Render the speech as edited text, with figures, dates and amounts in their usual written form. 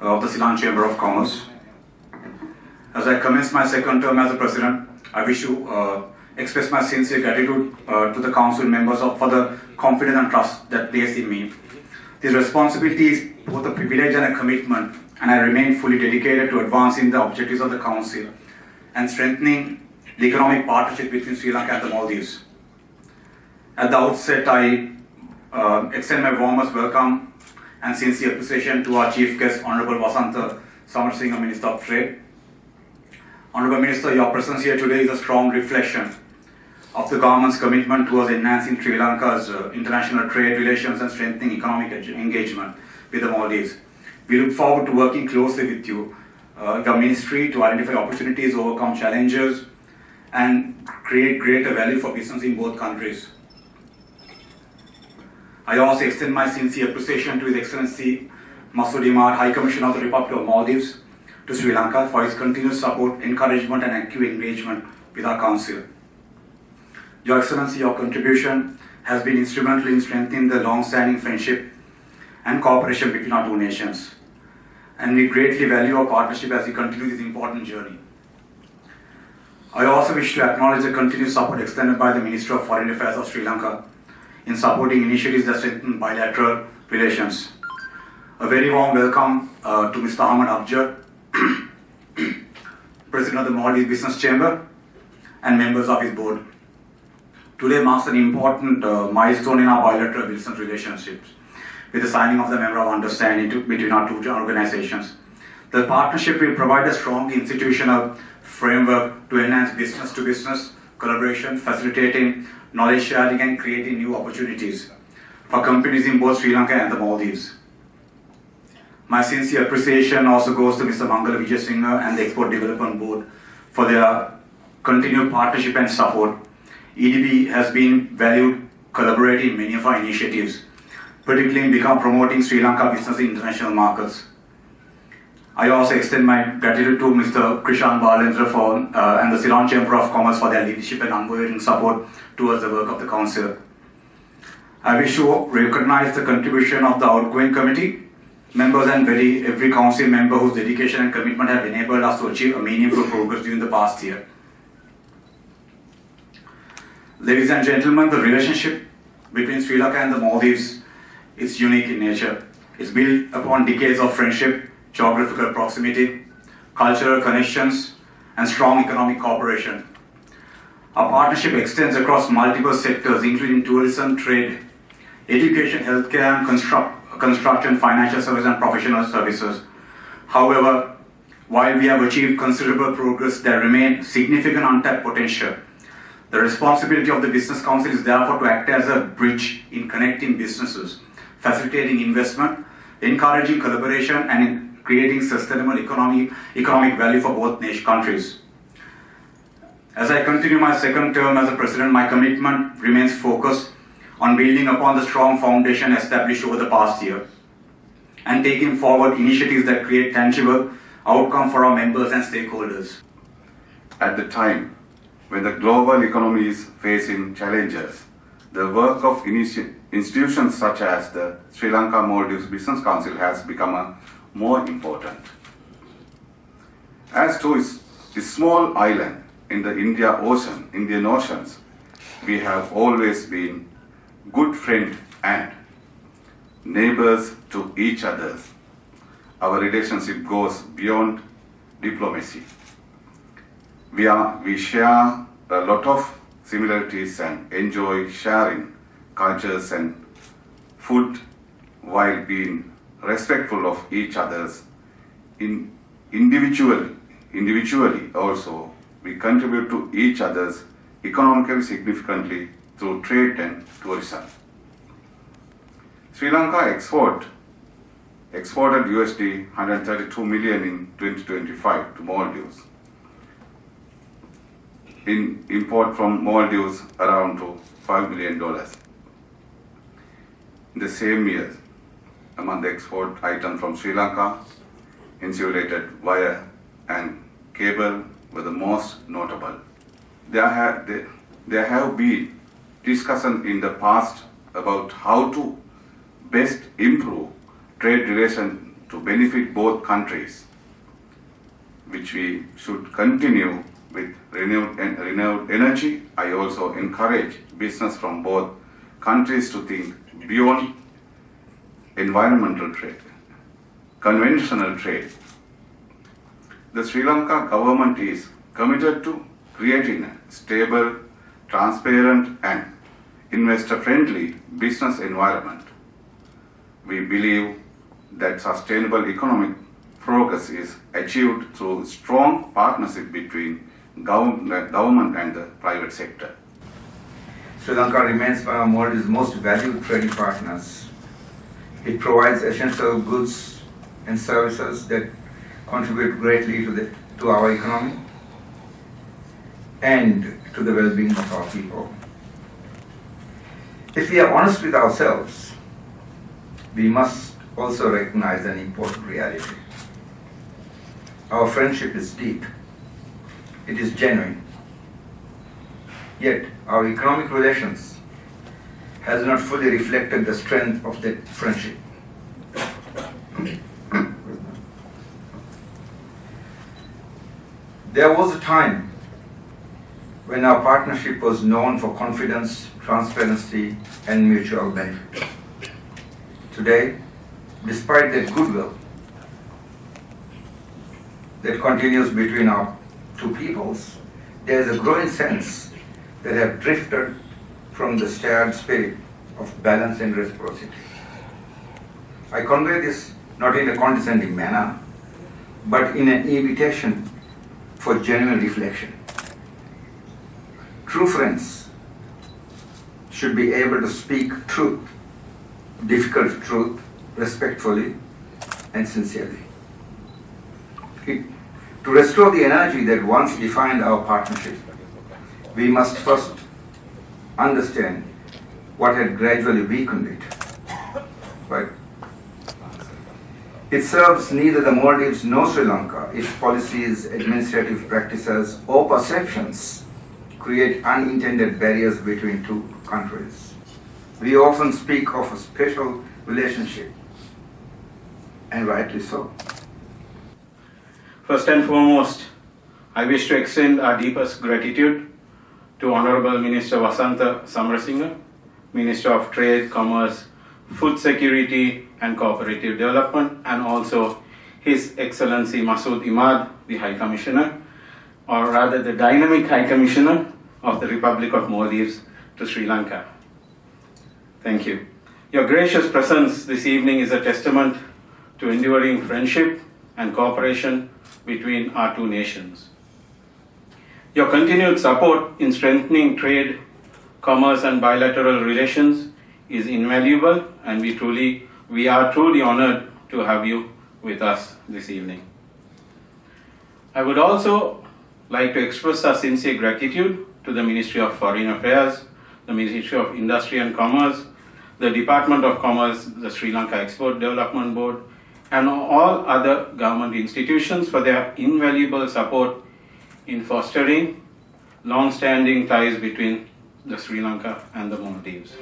of the Ceylon Chamber of Commerce. As I commence my second term as the President, I wish to express my sincere gratitude to the Council members for the confidence and trust that placed in me. This responsibility is both a privilege and a commitment, and I remain fully dedicated to advancing the objectives of the Council and strengthening the economic partnership between Sri Lanka and the Maldives. At the outset, I extend my warmest welcome and sincere appreciation to our Chief Guest, Honorable Vasantha Samarasinghe, Minister of Trade. Honorable Minister, your presence here today is a strong reflection of the government's commitment towards enhancing Sri Lanka's international trade relations and strengthening economic engagement with the Maldives. We look forward to working closely with you, your ministry, to identify opportunities, overcome challenges, and create greater value for business in both countries. I also extend my sincere appreciation to His Excellency Masood Imar, High Commissioner of the Republic of Maldives to Sri Lanka, for his continuous support, encouragement, and active engagement with our Council. Your Excellency, your contribution has been instrumental in strengthening the long-standing friendship and cooperation between our two nations, and we greatly value our partnership as we continue this important journey. I also wish to acknowledge the continued support extended by the Minister of Foreign Affairs of Sri Lanka in supporting initiatives that strengthen bilateral relations. A very warm welcome to Mr. Ahmed Abjad, President of the Maldives Business Chamber, and members of his board. Today marks an important milestone in our bilateral business relationships with the signing of the Memorandum of Understanding between our two organizations. The partnership will provide a strong institutional framework to enhance business-to-business collaboration, facilitating knowledge sharing and creating new opportunities for companies in both Sri Lanka and the Maldives. My sincere appreciation also goes to Mr. Mangala Vijayasinghe and the Export Development Board for their continued partnership and support. EDB has been valued collaborating in many of our initiatives, particularly in promoting Sri Lanka business in international markets. I also extend my gratitude to Mr. Krishan Balendra and the Ceylon Chamber of Commerce for their leadership and unwavering support towards the work of the Council. I wish to recognize the contribution of the outgoing committee members and every Council member whose dedication and commitment have enabled us to achieve a meaningful progress during the past year. Ladies and gentlemen, the relationship between Sri Lanka and the Maldives is unique in nature. It's built upon decades of friendship, geographical proximity, cultural connections, and strong economic cooperation. Our partnership extends across multiple sectors, including tourism, trade, education, healthcare, and construction, financial services, and professional services. However, while we have achieved considerable progress, there remains significant untapped potential. The responsibility of the Business Council is therefore to act as a bridge in connecting businesses, facilitating investment, encouraging collaboration, and in creating sustainable economic value for both countries. As I continue my second term as a President, my commitment remains focused on building upon the strong foundation established over the past year and taking forward initiatives that create tangible outcome for our members and stakeholders. At the time when the global economy is facing challenges, the work of institutions such as the Sri Lanka Maldives Business Council has become more important. As to its small island in the Indian Oceans, we have always been good friends and neighbors to each other. Our relationship goes beyond diplomacy. We share a lot of similarities and enjoy sharing cultures and food while being respectful of each other's. Individually also, we contribute to each other's economically significantly through trade and tourism. Sri Lanka exported USD 132 million in 2025 to Maldives. In import from Maldives around to $5 million. In the same year, among the export items from Sri Lanka, insulated wire and cable were the most notable. There have been discussion in the past about how to best improve trade to benefit both countries, which we should continue with renewed energy. I also encourage business from both countries to think beyond environmental trade, conventional trade. The Sri Lanka government is committed to creating a stable, transparent and investor-friendly business environment. We believe that sustainable economic progress is achieved through strong partnership between government and the private sector. Sri Lanka remains one of Maldives' most valued trading partners. It provides essential goods and services that contribute greatly to our economy and to the well-being of our people. If we are honest with ourselves, we must also recognize an important reality. Our friendship is deep. It is genuine. Yet our economic relations has not fully reflected the strength of that friendship. There was a time when our partnership was known for confidence, transparency, and mutual benefit. Today, despite that goodwill that continues between our two peoples, there is a growing sense that have drifted from the shared spirit of balance and reciprocity. I convey this not in a condescending manner, but in an invitation for genuine reflection. True friends should be able to speak truth, difficult truth, respectfully and sincerely. To restore the energy that once defined our partnership, we must first understand what had gradually weakened it. Right? It serves neither the Maldives nor Sri Lanka if policies, administrative practices, or perceptions create unintended barriers between two countries. We often speak of a special relationship, and rightly so. First and foremost, I wish to extend our deepest gratitude to Honorable Minister Vasantha Samarasinga, Minister of Trade, Commerce, Food Security and Cooperative Development, and also His Excellency Masood Imad, the High Commissioner, or rather the Dynamic High Commissioner of the Republic of Maldives to Sri Lanka. Thank you. Your gracious presence this evening is a testament to enduring friendship and cooperation between our two nations. Your continued support in strengthening trade, commerce and bilateral relations is invaluable, and we are truly honored to have you with us this evening. I would also like to express our sincere gratitude to the Ministry of Foreign Affairs, the Ministry of Industry and Commerce, the Department of Commerce, the Sri Lanka Export Development Board, and all other government institutions for their invaluable support in fostering long-standing ties between the Sri Lanka and the Maldives.